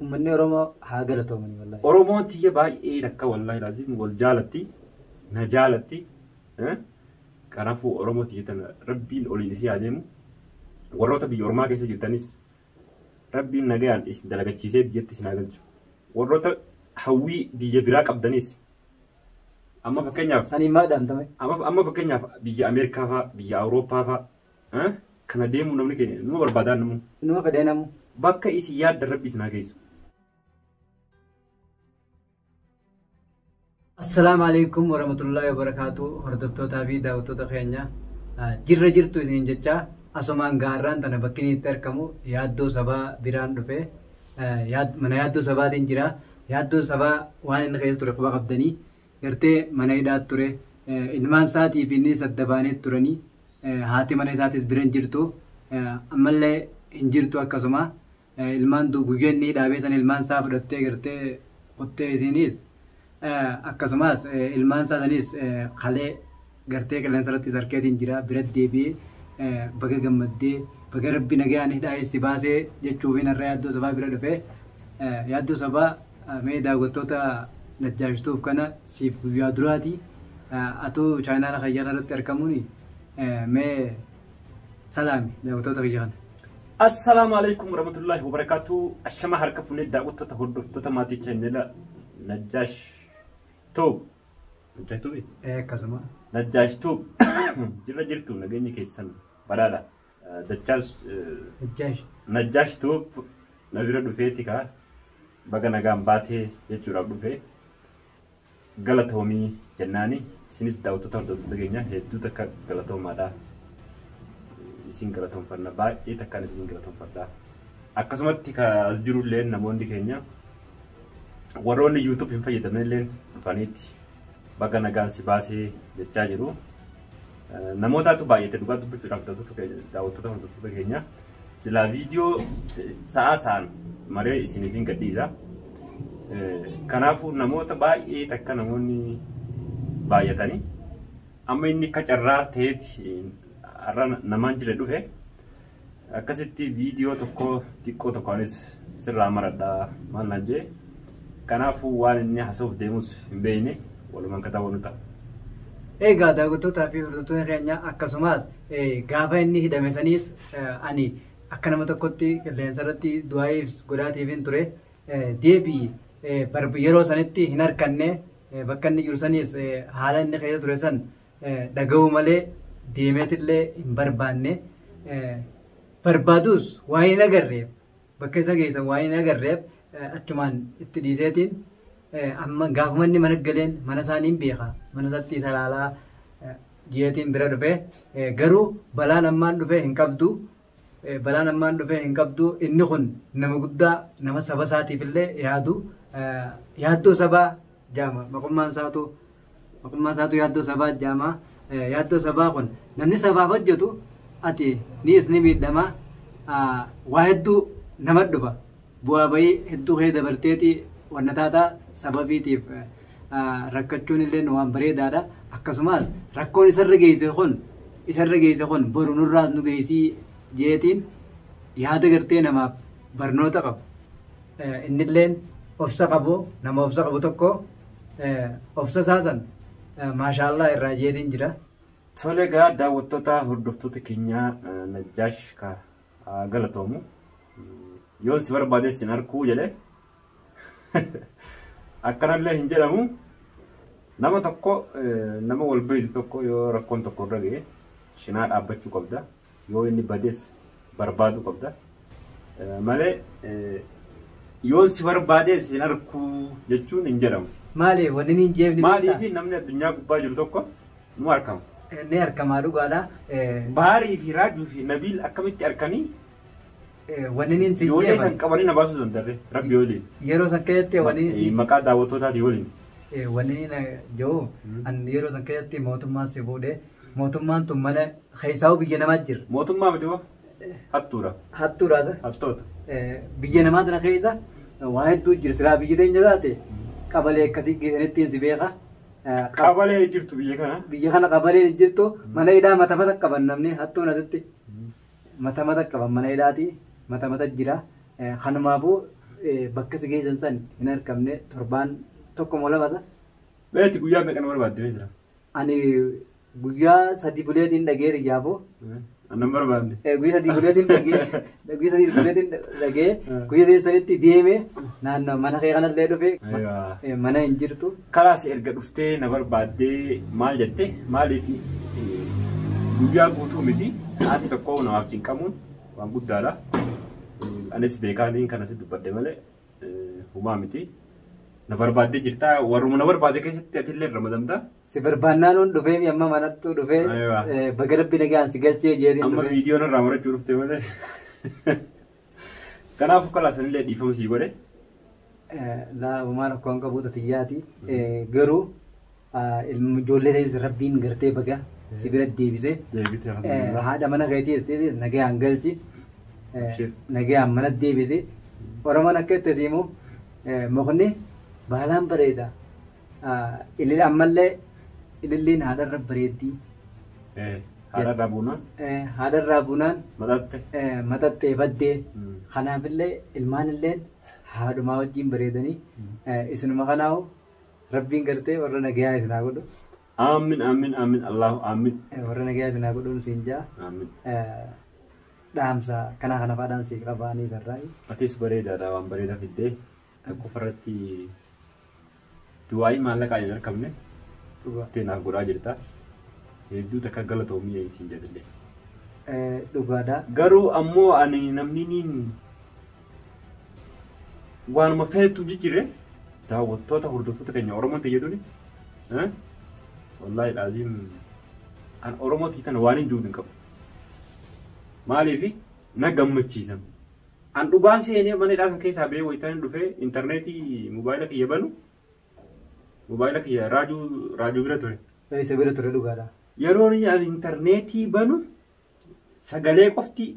Uummanni Oromoo haa galatoomani wallahi. Oromoon tiyya baay'ee takka wallahi laazim wal jaalatti na jaalatti kanaafuu Oromoo tiyya tana rabbiin oliin isii adeemu warroota biyya ormaa keessa jirtanis rabbiin nagayaan isin dalagachiisee biyyatti isin galchu warroota hawwii biyya biraa qabdanis amma fakkeenyaaf sanii maadhaamtame amma fakkeenyaaf biyya Ameerikaa fa'aa biyya Awurooppaa fa'aa kana deemuu namni keenya numa barbaadaan numa fedhee namu bakka isin yaadda rabbi isin geessu. Assalamu alaikum warahmatullahi wabarakatuh. Hordoftoota fi daawwattoota keenya jirra jirtu isin jecha asumaan gaarraan tana bakki itti argamu yaaddoo sabaa biraan dhufe mana yaaddoo sabaatiin jira. Yaaddoo sabaa waan inni keessa ture quba qabdanii gartee mana hidhaa ture ilmaan isaatii fi inni saddabaanee turanii haati mana isaatis biraan jirtu ammallee hin jirtu akkasuma ilmaan guyyoo inni hidhaabee san ilmaan isaa fudhattee gartee qottee isinis akkasumas ilmaan isaaniis qalee gartee qilleensa irratti sarkeetiin jira biratti deebi'ee baga gammaddee baga rabbi nagayaan hidhaa si baasee jechuuf hin irraa yaaddoo sabaa bira dhufee yaaddoo sabaa mee daawwattoota najjaashituuf kana siif guyyaa duraati atuu chaayinaala khayyaana irratti argamuun mee salaami daawwattoota kiyya kana. Assalamu alaikum warahmatullahi wabarakatuh. Ashama harka funee daawwattoota hordoftoota maatii chaayinaala najjaash توب نجاش توبي كسمة نجاش توب جرا جرتو نجني كيسن بدالا نجاش توب نبيرا دفيتي كا بقى نجام باته يجورا دفي غلطومي جناني سينس داوتو تردو تدغنيا هدو تك غلطوم مادا سين غلطوم فرنا با يتكان سين غلطوم فردا akkasumatti ka as jiru illee namoonni keenya warroonni YouTube hin fayyadamne illee dhufaniiti baga nagaan si baasee jechaa jiru. Namootaatu baay'ate dhugaa dubbachuudhaaf daawwattoota hordoftoota keenya silaa viidiyoo sa'aan maree isiniif hin gadhiisa. Kanaafuu namoota baay'ee takka namoonni baay'atanii amma inni akka carraa ta'eeti har'a namaan jira dhufe akkasitti viidiyoo tokko xiqqoo tokkonis sirraa maradhaa maal naan jee kanaafuu waan inni haasa'uuf deemus hin beekne walumaan kataawwan ta'a. Egaa daawwattootaa fi hordoftoota keenya akkasumas gaafa inni hidhame saniis ani akka nama tokkotti qilleensa irratti du'aayiif godhaatiif hin ture deebii yeroo sanitti hin harkanne bakka inni jiru saniis haala inni keessa ture san dhaga'uu malee deemeetillee hin barbaanne barbaadus waan hin agarreef bakka isa geessan waan hin agarreef achumaan itti dhiiseetiin amma gaafumanni mana galeen mana isaanii beeka mana isaatti salaalaa ji'eetiin bira dhufe garuu balaan ammaan dhufe hin qabdu inni kun nama guddaa nama saba isaatiif illee yaaddoo sabaa jaama maqummaan isaatu yaaddoo sabaa jaama yaaddoo sabaa kun namni sabaaf hojjetu ati niis ni miidhama waa hedduu nama dhufa bu'aa bahii hedduu kee dabarteeti wanna taataa sababiitiif rakkachuun illee waan bareedaadha. Akkasumas rakkoon isarra geesse kun boru nurraas nu geessii jeetiin yaada gartee namaaf barnoota qabu. Innilleen obsa qabu nama obsa qabu tokko obsa isaasan maashaallah irraa jeetiin jira. Tole gaa daawwattoota hordoftoota keenya najjaash ka galatoomu yoo si barbaade sin arkuu jedhe akkanallee hin jedhamu nama tokko nama wal beeku tokko yoo rakkoon tokko irra ga'e cinaa dhaabbachuu qabda yoo inni badees barbaadu qabda malee yoo si barbaade sin arkuu jechuun hin jedhamu. Maali wanni hin jeefni maaliif namni addunyaa gubbaa jiru tokko nu argama. Ni argamaa dhugaadha. Baarii fi raajuu fi nabiil akkamitti arkanii wanni hin si yoo san qabanii na baasuu dandarre rabbi waliin yeroo san keessatti wanni maqaa daawwattootaati waliin wanni joo an yeroo san keessatti mootummaan si fuudhee mootummaan tun mana keessaa biyya namaa jira. Mootummaa miti moo hattuudha. Hattoota. Biyya namaa tana keessa waa hedduu jira silaa biyya teenya taate qabalee akkasii geessanitti si beeka. Qabalee jirtu biyya kana. Biyya kana qabalee jirtu mana hidhaa mata qaban namni hattuun asitti mata qaban mana hidhaati. mata jira kanumaafuu bakka si geessan san hin argamne torbaan tokko moo lama ta'a. Beeti guyyaa meeqa nama barbaadde jira? Ani guyyaa sadii buleetiin dhagee xiyyaafoo. Annan barbaadne. Guyyaa sadii buleetiin dhagee guyyaa sadii sanitti deeme naannoo mana kee kanallee dhufe mana hin jirtu. Karaas erga dhuftee na barbaaddee maal jette maaliif guyyaa guutuu miti sa'aatii tokko namaaf cinqamuun waan guddaadha. Anis beekaaniin kanas dubbadde malee humaa miti. Na barbaaddee jirtaa warruma na barbaade keessatti atillee ramadamtaa? Si barbaannaan hundi dhufee amma manattuu dhufee baga rabbi nagaan si galchee jeeriin amma viidiyoon irraa marachuu dhufte malee. Kanaafuu kalaasanillee dhiifama sii godhe. Laabumaan akkaan qabuuta xiyyaati. Garuu ijoollee ta'es rabbiin gartee baga si bira deebisee haadha mana keetii nagaan galchi nagaan mana deebisee Oromoon akka itti siimu mukni baalaan bareeda. Illee ammallee ililliin haadharra bareeddii. Haadharraa buunaan? Haadharraa buunaan matattee baddee. Kanaafillee ilmaanillee haadhumaa wajjin bareedanii isinuma kanaahu rabbiin gartee warra nagayaa isinaa godhu. Aamin aamin aamin Allahu aamin. Warra nagayaa isinaa godhuun siin jaa. Aamin. Dhaamsa kana faadhaan sii qabaanii sarraa. Atis bareedaadha waan bareedaa fiddee tokko farratti du'aayi maallaqaa hin argamne dhugaatee naaf godhaa jirta. Hedduu takka galatoomii siin jedhillee. Dhugaadha. Garuu ammoo ani namni waanuma feetu jijjiire daawwattoota hordoftoota keenya Oromoon fayyaduni. Wallaahi laaziim an Oromootii tana waan hin jiru hin qabu. Maaliif na gammachiisan. An dhugaan seenee mana hidhaa kan keessaa ba'ee wayitaan dhufee intarneetii mobaayila kiyya banu. Mobaayila kiyya raadiyoo bira ture. Isa bira ture dhugaadha. Yeroo ani intarneetii banu sagalee qofti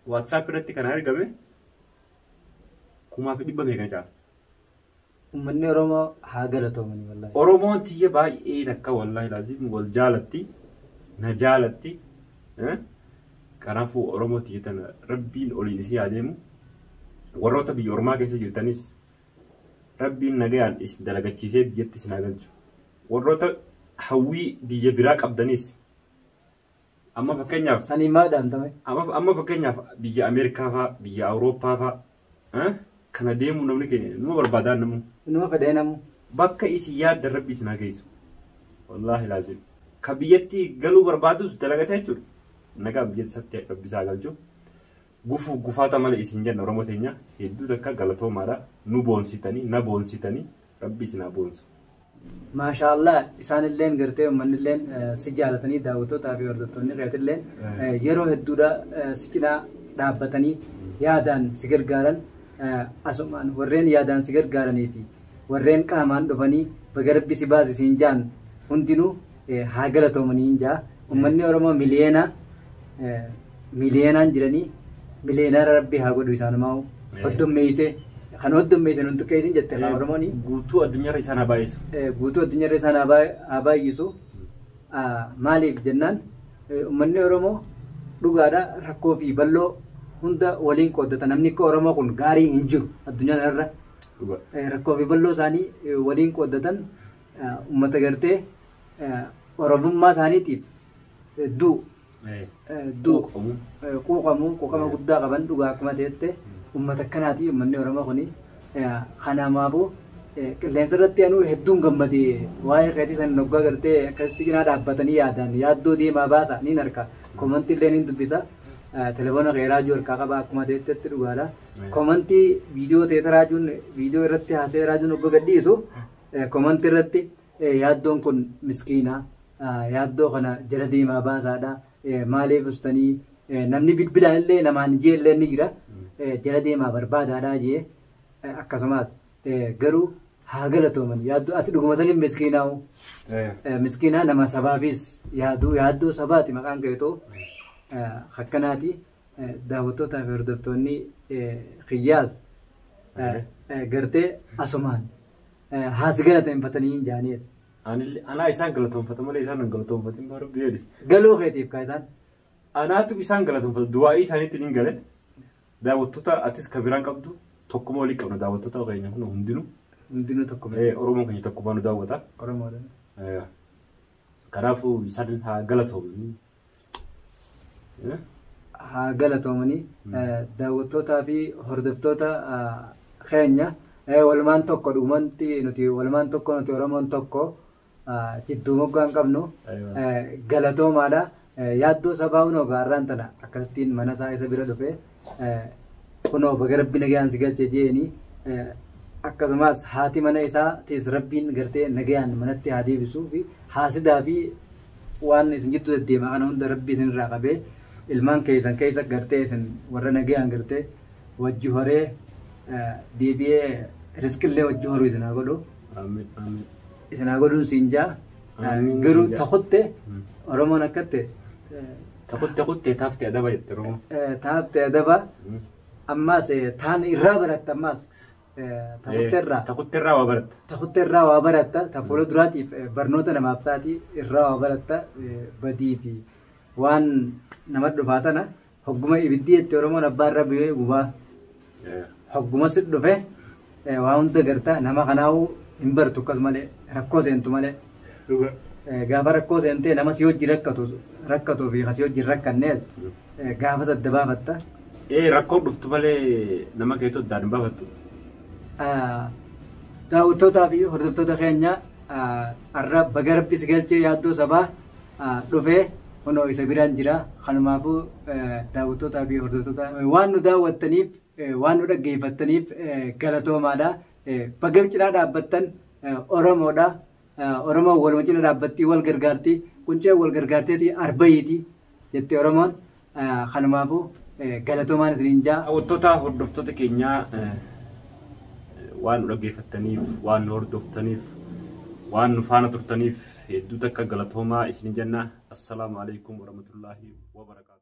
WhatsApp irratti kan argame 1,100 meeqa caala. Uummanni Oromoo haa galatoomanii wallaahi. Oromoon tiyya baay'ee takka wallaahi laaziim wal jaalatti na jaalatti. Kanaafuu Oromoo tiyya tana rabbiin oliin isii adeemu warroota biyya Oromaa keessa jirtanis rabbiin nagayaan isin dalagachiisee biyyatti isin galchu. Warroota hawwii biyya biraa qabdanis amma fakkeenyaaf sanii maadhaan tame amma fakkeenyaaf biyya Ameerikaa fa'aa biyya Awurooppaa fa'aa kana deemu namni keenya numa barbaadaan numa fedhee namu bakka isin yaadda rabbi isin geessu wallaahi laazim ka biyyatti galuu barbaadus dalagatee jechuudha. Nagaa biyyatti satti rabbisaa galchu gufaata malee isin jenna Oromoo teenya hedduu takka galatoomaadha nu boonsitanii na boonsitanii rabbi isin haa boonsu. Maashaallah isaanillee gartee uummanillee si jaalatanii daawwattootaa fi hordoftoonni reetillee yeroo hedduudha si cinaa dhaabbatanii yaadaan si gargaaran asumaan warreen yaadaan si gargaaranii fi warreen qaamaan dhufanii baga rabbi si baasisiin jaan hundinuu haa galatoomanii jaa uummanni Oromoo miliyeenaan jiranii miliyeenaara rabbi haa godhu isaanumaa hoddommeessee kan hoddommeessan hundi keessin jette kan Oromooni guutuu addunyaarra isaan haa baay'isu. Guutuu addunyaarra isaan haa baay'isu maaliif jennaan uummanni Oromoo dhugaadha rakkoo fi bal'oo hunda waliin qooddata namni akka Oromoo kun gaarii hin jiru addunyaa irra rakkoo fi bal'oo isaanii waliin qooddatan uummata gartee Oromummaa isaaniitiif quuqama guddaa qaban dhugaa akkuma ta'etti uummata akkanaati uummanni Oromoo kuni kanaafuu qilleensa irratti anuu hedduun gammadee waa'ee keetii san noggaa gartee akkasitti cinaa dhaabbatanii yaadaan yaaddoo deemaa baasa niin harka komantii illee niin dubbisa telefoona kee raajuu harkaa qaba akkuma ta'etti dhugaadha komantii viidiyoo ta'e raajuun viidiyoo irratti haasee raajuun noggaa gadhiisu komantii irratti yaaddoon kun miskiina yaaddoo kana jala deemaa baasaadha maaliif ustanii namni bilbilaan illee namaan jeellee ni jira jala deemaa barbaadaadha jee akkasumas garuu haa galatooman yaaddoo ati dhuguma saniin miskiinaa nama sabaafis yaaddoo sabaati maqaan keetoo akkanaati daawwattootaa fi hordoftoonni kiyyaas gartee asumaan haas galateeffatanii hin jaanees. Anaa isaan galatoonfata malee isaan hin galatoonfatin baru beeli. Galuu keetiif kaa isaan. Anaatu isaan galatoonfata du'aa'ii isaaniitti hin gale daawwattoota atis kan biraan qabdu tokkuma walii qabna daawwattoota keenya kun hundinuu tokkuma. Oromoon keenya tokkuma nu daawwata. Oromoodha. Kanaafuu isaan haa galatoomanii. Haa galatoomanii daawwattootaa fi hordoftoota keenya walumaan tokko dhugumanti nuti walumaan tokko nuti Oromoon tokko jidduu moggaan qabnu galatoomaadha. Yaaddoo sabaa hunoo gaarraan tana akkasittiin mana isaa isa bira dhufe kunoo baga rabbi nagayaan si galche jeeni akkasumas haati mana isaatiis rabbiin gartee nagayaan manatti haa deebisuu fi haasidaa fi waan isin jittu deddeema kana hunda rabbi isin irraa qabee ilmaan keessan keessa gartee isin warra nagayaan gartee wajji horee deebi'ee riskillee wajji horuu isin haa godhu. Isin haa godhuun siin jaa garuu takutte Oromoon akkatte takutte taafte adaba jette Oromoo. Taafte adaba ammaas taan irraa baratta ammaas takutterraa waa baratta. Takutterraa waa baratta ta fuula duraatiif barnoota namaaf taati irraa waa baratta badii fi waan nama dhufaa tana hogguma ibiddi jette Oromoon abbaarra bu'ee gubaa hogguma sit dhufe waa hunda garta nama kanaa'uu hin bartu akkas malee rakkoo seentu malee. Gaafa rakkoo seentee nama si hojii rakkatuu fi si hojii rakkannees gaafa sadda baafatta. Rakkoon dhuftu malee nama keetu addaan hin baafattu. Daawwattootaa fi hordoftoota keenya har'a baga rabbi si galchee yaaddoo sabaa dhufee kunoo isa biraan jira. Kanumaafuu daawwattootaa fi hordoftoota waan nu daawwattaniif waan nu dhaggeeffattaniif galatoomaadha. Baga cinaa dhaabbattan Oromoodha. Oromoon waluma cina dhaabbatti wal gargaarti quncee wal gargaarteeti arbayiiti jettee Oromoon kanumaafuu galatoomaan isiniin jaa. Daawwattoota hordoftoota keenyaa waan nu dhaggeeffattaniif waan nu hordoftaniif waan nu faana turtaniif hedduu takka galatoomaa isiniin jenna. Assalaamu alaikum warahmatullaahi wabarakaatuh.